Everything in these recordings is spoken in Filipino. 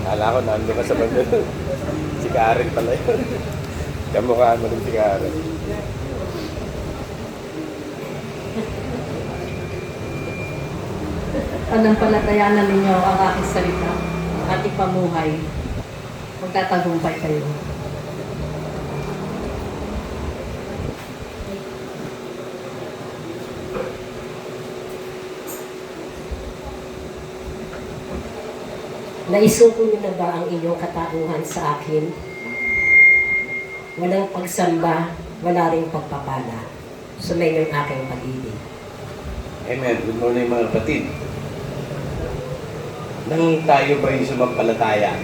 Kala ko nandun ka sa banda. Si Karen pala yun. Kamukha mo rin si Karen. Panampalatayanan ninyo ang aking salita at ipamuhay. Magtatagumpay kayo. Naisuko niyo na ba ang inyong katauhan sa akin? Walang pagsamba, wala ring pagpapala. Sumayin ang aking pag-ibig. Amen. Good morning mga kapatid. Nang tayo ba yung sumampalataya?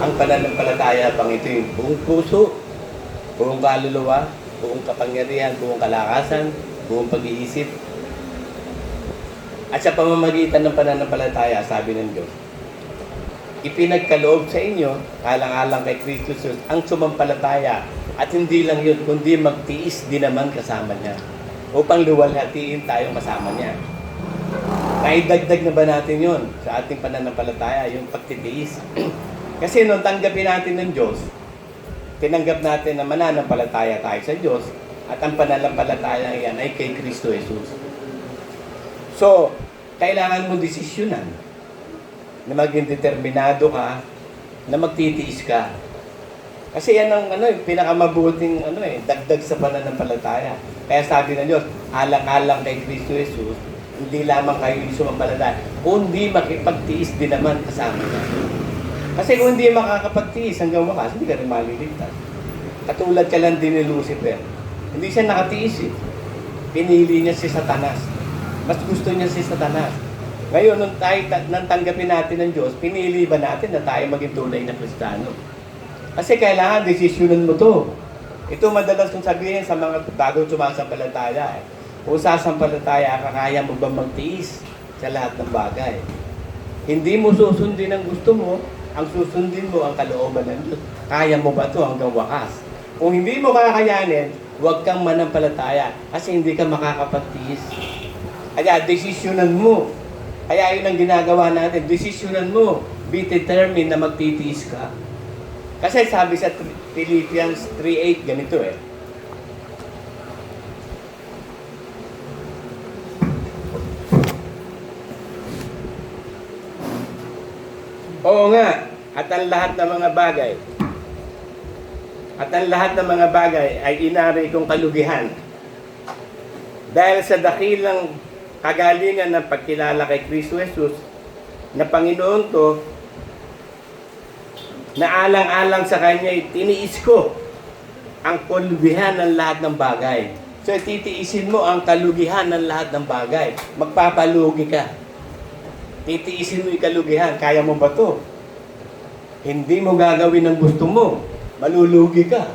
Ang pananampalataya pang ito yung buong puso, buong kaluluwa, buong kapangyarihan, buong kalakasan, buong pag-iisip. At sa pamamagitan ng pananampalataya, sabi ng Diyos, ipinagkaloob sa inyo, alang-alang kay Kristo Jesus, ang sumampalataya. At hindi lang yun, kundi magtiis din naman kasama niya. Upang luwalhatiin tayo kasama niya. Naidagdag na ba natin yun sa ating pananampalataya, yung pagtitiis? Kasi nung tanggapin natin ng Diyos, tinanggap natin na mananampalataya tayo sa Diyos at ang pananampalataya yan ay kay Kristo Jesus. So, kailangan mo desisyonan na maging determinado ka, na magtitiis ka. Kasi yan ang pinakamabuting dagdag sa pananampalataya. Kaya sabi ng Diyos, alang-alang kay Kristo Jesus, hindi lamang kayo yung sumampalataya, kundi makipagtiis din naman kasama niya. Kasi kung hindi makakapagtiis hanggang wakas, hindi ka rin maliligtas. Katulad ka lang din ni Lucifer. Hindi siya nakatiis eh. Pinili niya si Satanas. Mas gusto niya si Satanas. Ngayon, nung tanggapin natin ng Diyos, pinili ba natin na tayo maging tunay na Kristiyano? Kasi kailangan, desisyonan mo to. Ito madalas kong sabihin sa mga bagong sumasampalataya. Kung sasampalataya ka, kaya mo ba magtiis sa lahat ng bagay? Hindi mo susundin ang gusto mo, ang susundin mo ang kalooban ng Diyos. Kaya mo ba ito hanggang wakas? Kung hindi mo kakayanin, huwag kang manampalataya kasi hindi ka makakapagtiis. Kaya desisyonan mo. Kaya yun ang ginagawa natin. Desisyonan mo. Be determined na magtitiis ka. Kasi sabi sa Philippians 3:8, ganito eh. Oo nga, at ang lahat ng mga bagay ay inari kong kalugihan. Dahil sa dakilang kagalingan ng pagkilala kay Kristo Jesus, na Panginoon ko, na alang-alang sa Kanya, tiniis ko ang kalugihan ng lahat ng bagay. So, titiisin mo ang kalugihan ng lahat ng bagay. Magpapalugi ka. Titiisin mo yung kalugihan. Kaya mo ba to? Hindi mo gagawin ang gusto mo. Malulugi ka.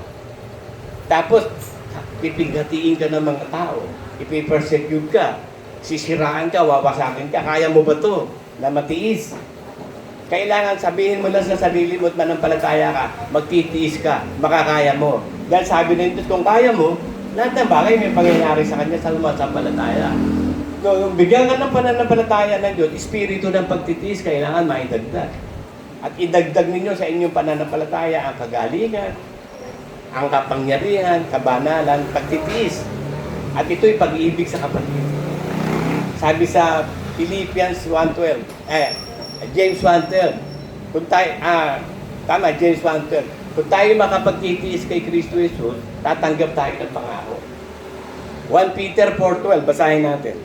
Tapos, pipighatiin ka ng mga tao. Ipipersecute ka. Sisiraan ka, wawasakin ka. Kaya mo ba to? Na matiis. Kailangan sabihin mo lang sa sarili mo at manampalataya ka, magtitiis ka, makakaya mo. Dahil sabi ng Diyos, kung kaya mo, lahat ng bagay may pangyayari sa Kanya sa sumasampalataya. So, yung bigyan ka ng pananampalataya ng Diyos, espiritu ng pagtitiis, kailangan maidagdag. At idagdag ninyo sa inyong pananampalataya ang kagalingan, ang kapangyarihan, kabanalan, pagtitiis. At ito'y pag-ibig sa kapatid. Sabi sa Philippians 1:12, James 1:12, kung tayo, James 1:12, kung tayo makapagtitiis kay Kristo Jesus, tatanggap tayo ng pangako. 1 Peter 4:12, basahin natin.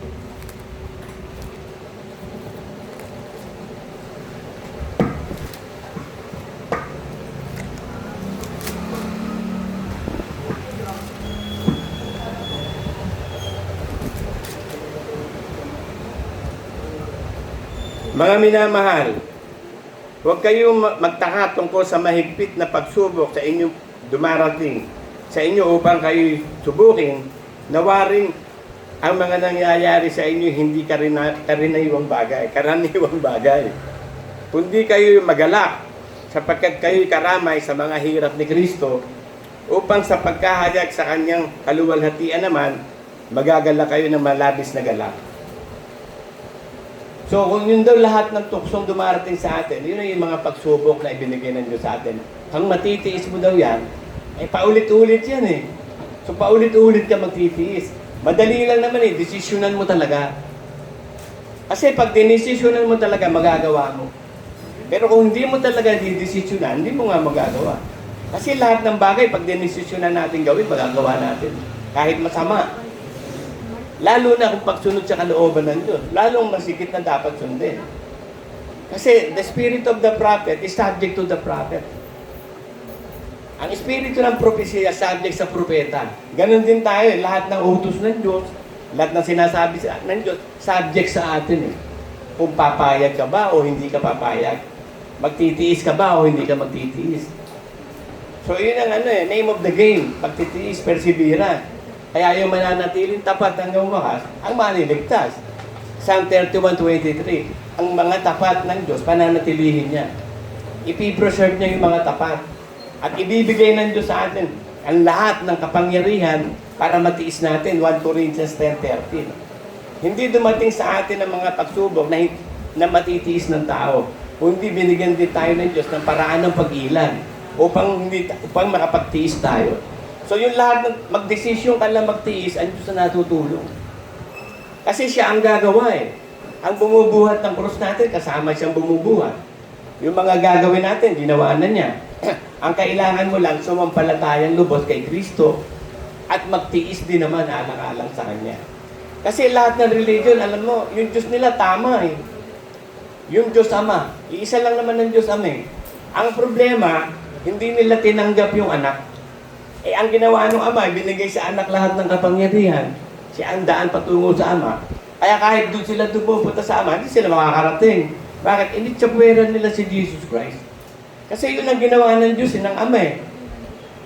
Mga minamahal, huwag kayong magtaka tungkol sa mahigpit na pagsubok sa inyong dumarating sa inyo upang kayo subukin na waring ang mga nangyayari sa inyo hindi karaniwang bagay. Kundi kayo magalak sapagkat kayo karamay sa mga hirap ni Kristo upang sa pagkahayag sa kanyang kaluwalhatian naman, magagala kayo ng malabis na galak. So kung yun daw lahat ng tuksong dumarating sa atin, yun yung mga pagsubok na ibinigay ng Diyos sa atin. Kung matitiis mo daw yan, eh paulit-ulit yan eh. So paulit-ulit ka magtitiis. Madali lang naman eh, desisyonan mo talaga. Kasi pag dinesisyonan mo talaga, magagawa mo. Pero kung hindi mo talaga didesisyonan, hindi mo nga magagawa. Kasi lahat ng bagay, pag dinesisyonan natin gawin, magagawa natin. Kahit masama. Lalo na kung pagsunod sa kalooban ng Diyos, lalong masigit na dapat sundin. Kasi the spirit of the prophet is subject to the prophet. Ang espiritu ng propesya subject sa propeta. Ganon din tayo, lahat ng utos ng Diyos, lahat ng sinasabi ng Diyos, subject sa atin eh. Kung papayag ka ba o hindi ka papayag. Magtitiis ka ba o hindi ka magtitiis. So yun ang name of the game. Pagtitiis, perseverance. Kaya yung mananatiling tapat hanggang wakas, ang maliligtas. Psalm 31:23. Ang mga tapat ng Diyos, pananatilihin niya. Ipipreserve niya yung mga tapat. At ibibigay ng Diyos sa atin ang lahat ng kapangyarihan para matiis natin. 1 Corinthians 10:13. Hindi dumating sa atin ang mga pagsubok na matitiis ng tao. Kundi binigyan din tayo ng Diyos ng paraan ng pag-ilan upang makapagtiis tayo. So yung lahat ng magdesisyon ka lang magtiis, ang Diyos na natutulong. Kasi siya ang gagawa eh. Ang bumubuhat ng krus natin, kasama siyang bumubuhat. Yung mga gagawin natin, ginawa na niya. Ang kailangan mo lang, sumampalatayang lubos kay Kristo at magtiis din naman alang-alang sa Kanya. Kasi lahat ng religion, alam mo, yung Diyos nila tama eh. Yung Diyos Ama. Iisa lang naman ng Diyos Ama eh. Ang problema, hindi nila tinanggap yung anak. Eh, ang ginawa ng Ama, binigay sa anak lahat ng kapangyarihan. Siya ang daan patungo sa Ama. Kaya kahit doon sila pupunta sa Ama, hindi sila makakarating. Bakit? Initsapweran nila si Jesus Christ. Kasi yun ang ginawa ng Diyos, ng Ama eh.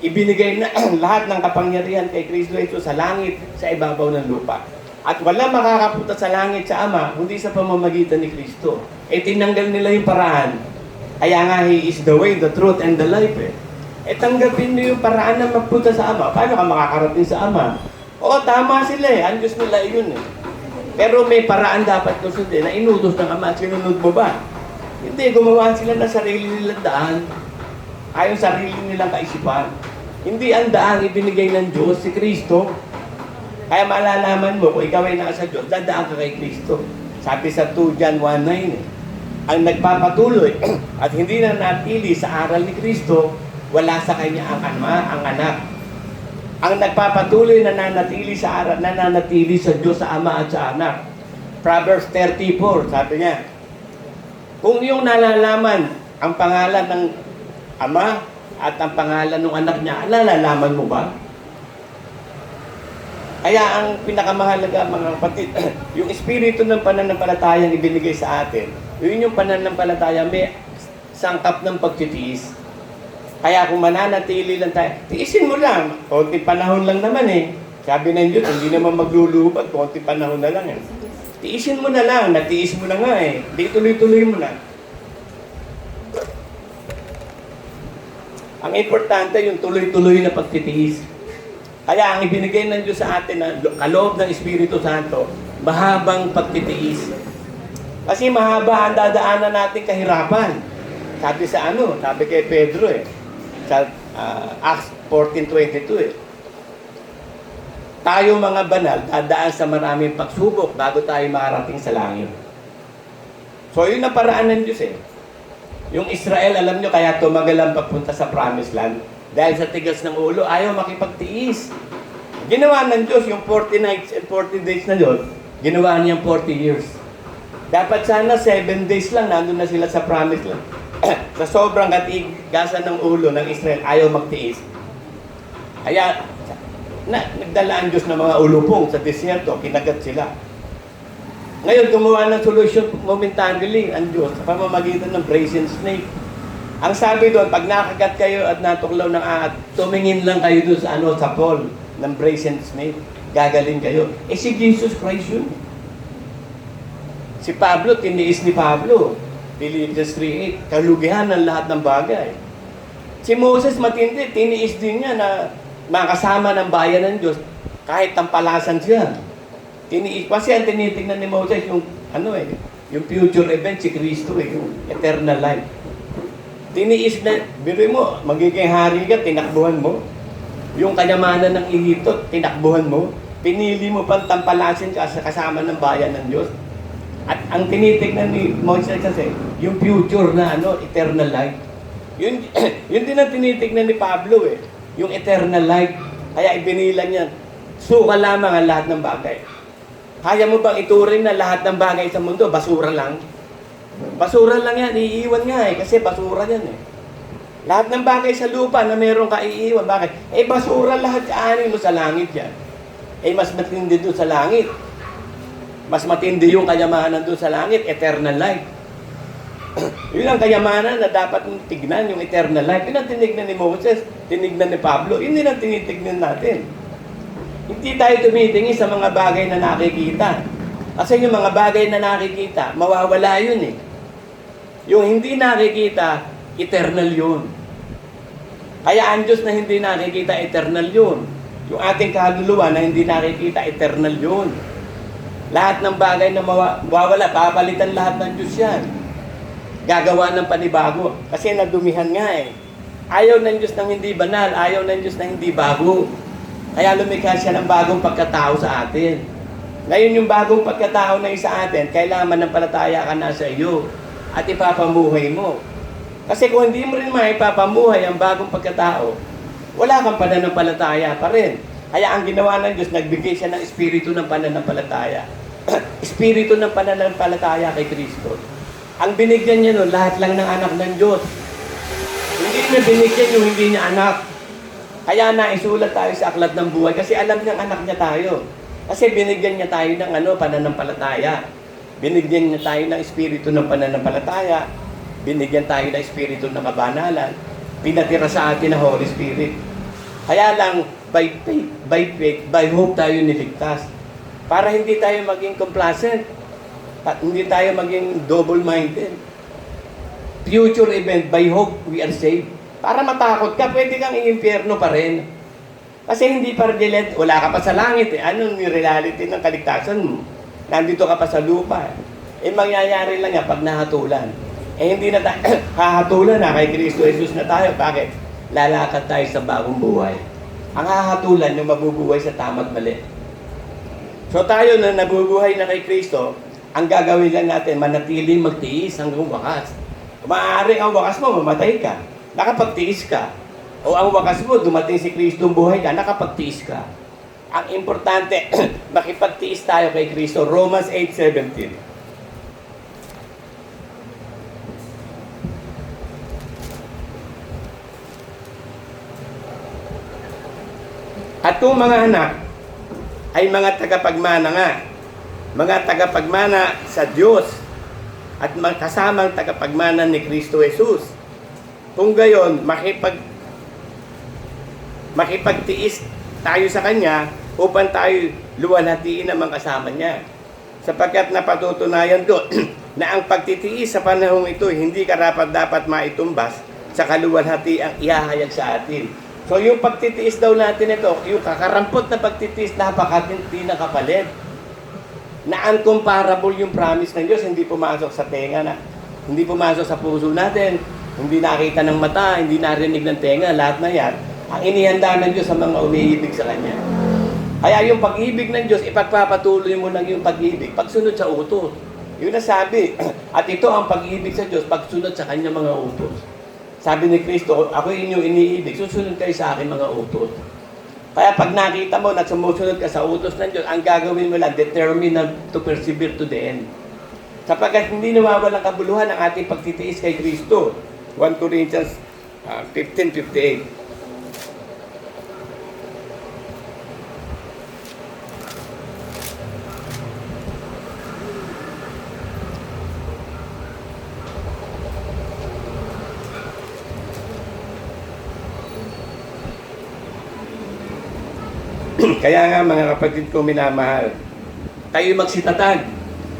Ibinigay na lahat ng kapangyarihan kay Kristo Jesus sa langit, sa ibabaw ng lupa. At wala makakapunta sa langit sa Ama, kundi sa pamamagitan ni Kristo. Eh, tinanggal nila yung paraan. Kaya nga, He is the way, the truth, and the life eh. Eh, tanggapin mo yung paraan na magpunta sa Ama. Paano ka makakarating sa Ama? Oo, tama sila eh. Ang Diyos nila yun eh. Pero may paraan dapat ko sundin na inutos ng Ama at sinunod mo ba? Hindi, gumawa sila ng sarili nilang daan. Ayon sarili nilang kaisipan. Hindi ang daan ibinigay ng Diyos, si Kristo. Kaya malalaman mo, kung ikaw ay nasa Diyos, dadaan ka kay Kristo. Sabi sa 2 John 1:9 eh. Ang nagpapatuloy at hindi na natili sa aral ni Kristo, wala sa kanya ang Ama, ang anak. Ang nagpapatuloy na nanatili sa aral, nananatili sa Diyos, sa Ama at sa anak. Proverbs 34, sabi niya, kung yung nalalaman ang pangalan ng Ama at ang pangalan ng anak niya, nalalaman mo ba? Kaya ang pinakamahalaga mga kapatid, yung espiritu ng pananampalatayang ibinigay sa atin, yun yung pananampalataya may sangkap ng pagtitiis. Kaya kung mananatili lang tayo, tiisin mo lang. Konting panahon lang naman eh. Sabi ng Diyos, hindi naman maglulubat, konting panahon na lang eh. Tiisin mo na lang, natiis mo na nga eh. Di tuloy-tuloy mo na. Ang importante yung tuloy-tuloy na pagtitiis. Kaya ang ibinigay ng Diyos sa atin na kaloob ng Espiritu Santo, mahabang pagtitiis. Kasi mahaba ang dadaanan natin kahirapan. Sabi sa sabi kay Pedro eh, sa Acts 14:22 eh. Tayo mga banal, dadaan sa maraming pagsubok bago tayo makarating sa langit. So yun ang paraan ng Diyos eh. Yung Israel, alam nyo, kaya tumagal ang pagpunta sa Promised Land. Dahil sa tigas ng ulo, ayaw makipagtiis. Ginawa ng Diyos yung 40 nights and 40 days na yun, ginawa niyang 40 years. Dapat sana 7 days lang, nandun na sila sa Promised Land. Sa sobrang katigasan ng ulo ng Israel, ayaw magtiis. Kaya, nagdala ang Diyos ng mga ulupong sa disyerto, kinagat sila. Ngayon, gumawa ng solusyon momentarily ang Diyos sa pamamagitan ng brazen snake. Ang sabi doon, pag nakagat kayo at natuklaw ng ahas, tumingin lang kayo doon sa pole ng brazen snake. Gagaling kayo. Eh si Jesus Christ yun. Si Pablo, tiniis ni Pablo. Philippians 3:8, kalugihan ng lahat ng bagay. Si Moses matindi, tiniis din niya na makasama ng bayan ng Diyos kahit tampalasan siya. Tiniis, kasi ang tinitignan ni Moses yung Yung future event, si Kristo yung eternal life. Tiniis na, biruin mo, magiging hari ka, tinakbuhan mo. Yung kayamanan ng Ehipto, tinakbuhan mo. Pinili mo pang tampalasin ka sa kasama ng bayan ng Diyos. At ang tinitignan ni Moises kasi, yung future na eternal life. Yun, yun din ang tinitignan ni Pablo yung eternal life. Kaya ibinilang niya, suka lamang ang lahat ng bagay. Kaya mo bang ituring na lahat ng bagay sa mundo, basura lang? Basura lang yan, iiwan nga kasi basura yan Lahat ng bagay sa lupa na meron ka iiwan, bakit? Basura lahat, aanin mo sa langit yan. Mas matindi doon sa langit. Mas matindi yung kayamanan doon sa langit, eternal life. Yun ang kayamanan na dapat mong tignan, yung eternal life. Yun ang tinignan ni Moses, tinignan ni Pablo. Yun din ang tinitignan natin. Hindi tayo tumitingin sa mga bagay na nakikita. Kasi yung mga bagay na nakikita, mawawala yun Yung hindi nakikita, eternal yun. Kaya ang Diyos na hindi nakikita, eternal yun. Yung ating kaluluwa na hindi nakikita, eternal yun. Lahat ng bagay na mawawala, papalitan lahat ng Diyos yan. Gagawa ng panibago. Kasi nadumihan nga Ayaw ng Diyos ng hindi banal, ayaw ng Diyos na hindi bago. Kaya lumikha siya ng bagong pagkatao sa atin. Ngayon yung bagong pagkatao na isa atin, kailangan manampalataya ka na sa iyo at ipapamuhay mo. Kasi kung hindi mo rin maipapamuhay ang bagong pagkatao, wala kang pananampalataya pa rin. Kaya ang ginawa ng Diyos, nagbigay siya ng espiritu ng pananampalataya. Espiritu ng pananampalataya kay Kristo. Ang binigyan niya nun, lahat lang ng anak ng Diyos. Hindi niya binigyan yung hindi niya anak. Kaya naisulat tayo sa aklat ng buhay kasi alam niyang anak niya tayo. Kasi binigyan niya tayo ng pananampalataya. Binigyan niya tayo ng espiritu ng pananampalataya. Binigyan tayo ng espiritu ng kabanalan. Pinatira sa atin ang Holy Spirit. Kaya lang, by faith, by hope tayo niligtas. Para hindi tayo maging complacent. At hindi tayo maging double-minded. Future event, by hope, we are saved. Para matakot ka, pwede kang i-impyerno pa rin. Kasi hindi pa rin, wala ka pa sa langit Anong yung reality ng kaligtasan mo? Nandito ka pa sa lupa mangyayari lang pag nahatulan. Hindi na tayo, hahatulan na kay Kristo Jesus na tayo. Bakit? Lalakad tayo sa bagong buhay. Ang hahatulan, yung mabubuhay sa tama't mali. So tayo na nabubuhay na kay Kristo, ang gagawin lang natin, manatiling magtiis hanggang wakas. Maaaring ang wakas mo, mamatay ka. Nakapagtiis ka. O ang wakas mo, dumating si Kristo, buhay ka, nakapagtiis ka. Ang importante, makipagtiis tayo kay Kristo. Romans 8:17. At kung mga anak ay mga tagapagmana nga, mga tagapagmana sa Diyos at kasamang tagapagmana ni Kristo Jesus. Kung gayon, makipagtiis tayo sa Kanya upang tayo luwalhatiin ang mga kasama niya. Sapagkat napatutunayan doon na ang pagtitiis sa panahong ito hindi karapat-dapat maitumbas sa kaluwalhati ang ihahayag sa atin. So yung pagtitiis daw natin ito, yung kakarampot na pagtitiis, napakatindi na kapalit. Na uncomparable yung promise ng Diyos, hindi pumasok sa tenga na, hindi pumasok sa puso natin, hindi nakita ng mata, hindi narinig ng tenga, lahat na yan, ang inihanda ng Diyos sa mga umiibig sa Kanya. Kaya yung pag-ibig ng Diyos, ipagpapatuloy mo lang yung pag-ibig, pagsunod sa utos. Yun na sabi, at ito ang pag-ibig sa Diyos, pagsunod sa Kanya mga utos. Sabi ni Kristo, ako inyong iniibig, susunod kayo sa akin mga utos. Kaya pag nakita mo na sumusunod ka sa utos ng Diyos, ang gagawin mo lang, determine to persevere to the end. Sapagkat hindi nawawalang kabuluhan ang ating pagtitiis kay Kristo. 1 Corinthians 15:58. Kaya nga mga kapatid ko minamahal, tayo magsitatag,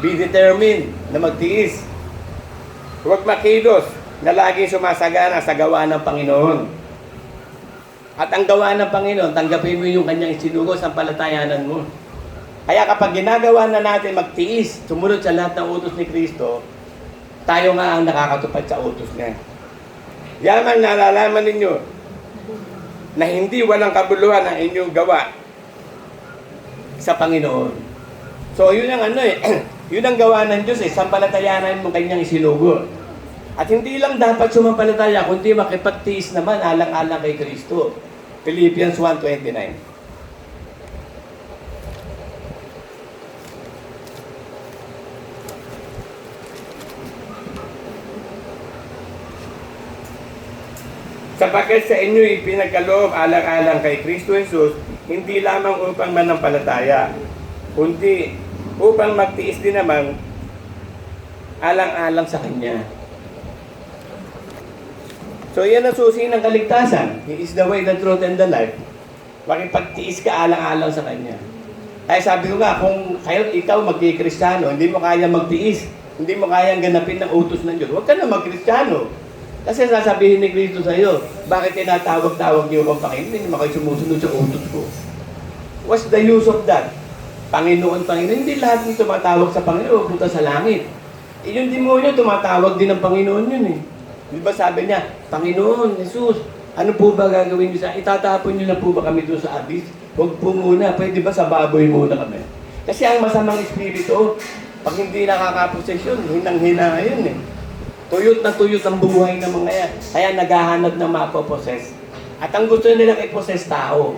be determined na magtiis. Huwag makilos na laging sumasagana sa gawa ng Panginoon. At ang gawa ng Panginoon, tanggapin mo yung kanyang isinugo sa palatayanan mo. Kaya kapag ginagawa na natin magtiis, sumunod sa lahat ng utos ni Kristo, tayo nga ang nakakatupad sa utos niya. Yaman nalalaman ninyo na hindi walang kabuluhan ang inyong gawa sa Panginoon. So yun ang yun ang gawa ng Diyos sampalatayanan mo kanyang isinugo. At hindi lang dapat sumampalataya, kundi makipagtiis naman alang-alang kay Kristo. Philippians 1:29. Sapagkat sa inyo ipinagkaloob alang-alang kay Kristo Jesus, hindi lamang upang manampalataya, kundi upang magtiis din naman alang-alang sa Kanya. So yan ang susi ng kaligtasan. He is the way, the truth, and the life. Makipagtiis ka alang-alang sa Kanya. Kaya sabi ko nga, kung ikaw magkikristyano, hindi mo kaya magtiis, hindi mo kayang ganapin ng utos ng Diyos, huwag ka na magkristyano. Kasi sasabihin ni Kristo sa iyo, bakit tinatawag-tawag niyo akong Panginoon? Hindi naman kayo sumusunod sa utos ko. What's the use of that? Panginoon. Hindi lahat ng tumatawag sa Panginoon punta sa langit. Yung demonyo, tumatawag din ng Panginoon yun eh. Di ba sabi niya, Panginoon, Jesus, ano po ba gagawin niyo sa itatapon niyo na po ba kami doon sa abyss? Huwag po muna, pwede ba sa baboy muna kami? Kasi ang masamang espiritu, pag hindi nakakaposesyon, hinang-hina yun eh. Tuyot na tuyot ang buhay ng mga yan. Kaya naghahanap ng mapoposes. At ang gusto nilang iposes tao.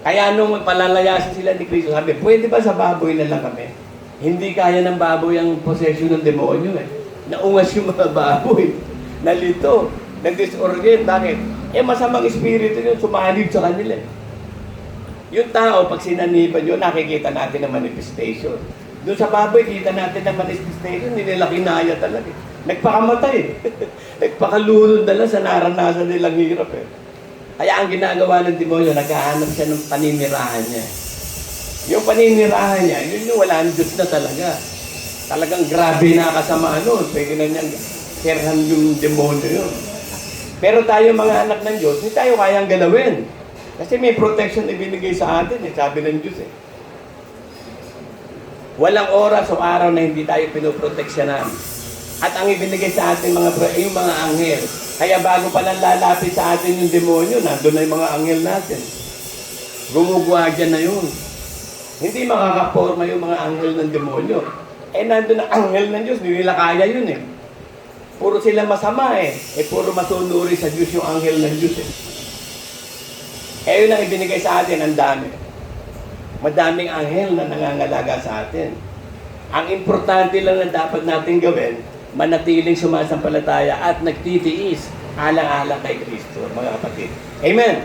Kaya nung palalayasin sila ni Kristo, sabi, pwede ba sa baboy na lang kami? Hindi kaya ng baboy ang possession ng demonyo eh. Naungas yung mga baboy. Nalito. Nag-disorient. Bakit? Masamang espiritu yun, sumanib sa kanila eh. Yung tao, pag sinaniban yun, nakikita natin ang manifestation. Doon sa baboy, kita natin ang manifestation, hindi nila kinaya talaga. Nagpakamatay. Nagpakalunod na lang sa naranasan nilang hirap eh. Kaya ang ginagawa ng demonyo, naghahanap siya ng paninirahan niya. Yung paninirahan niya, yun yung wala ng Diyos na talaga. Talagang grabe na kasama nun. Pwede na niyang serhan yung demonyo yun. Pero tayo mga anak ng Diyos, hindi tayo kayang galawin. Kasi may protection na ibinigay sa atin sabi ng Diyos eh. Walang oras o araw na hindi tayo pinoproteksyonan. At ang ibinigay sa atin yung mga anghel. Kaya bago pa lang lalapit sa atin yung demonyo, nandun na yung mga anghel natin. Gumugwadya na yun. Hindi makakaporma yung mga anghel ng demonyo. Nandun ang anghel ng Diyos, hindi nila kaya yun eh. Puro sila masama eh. Puro masunuri sa Diyos yung anghel ng Diyos eh. Yun ang ibinigay sa atin, ang dami. Madaming anghel na nangangalaga sa atin. Ang importante lang na dapat natin gawin, manatiling sumasampalataya at nagtitiis alang-alang kay Kristo, mga kapatid. Amen!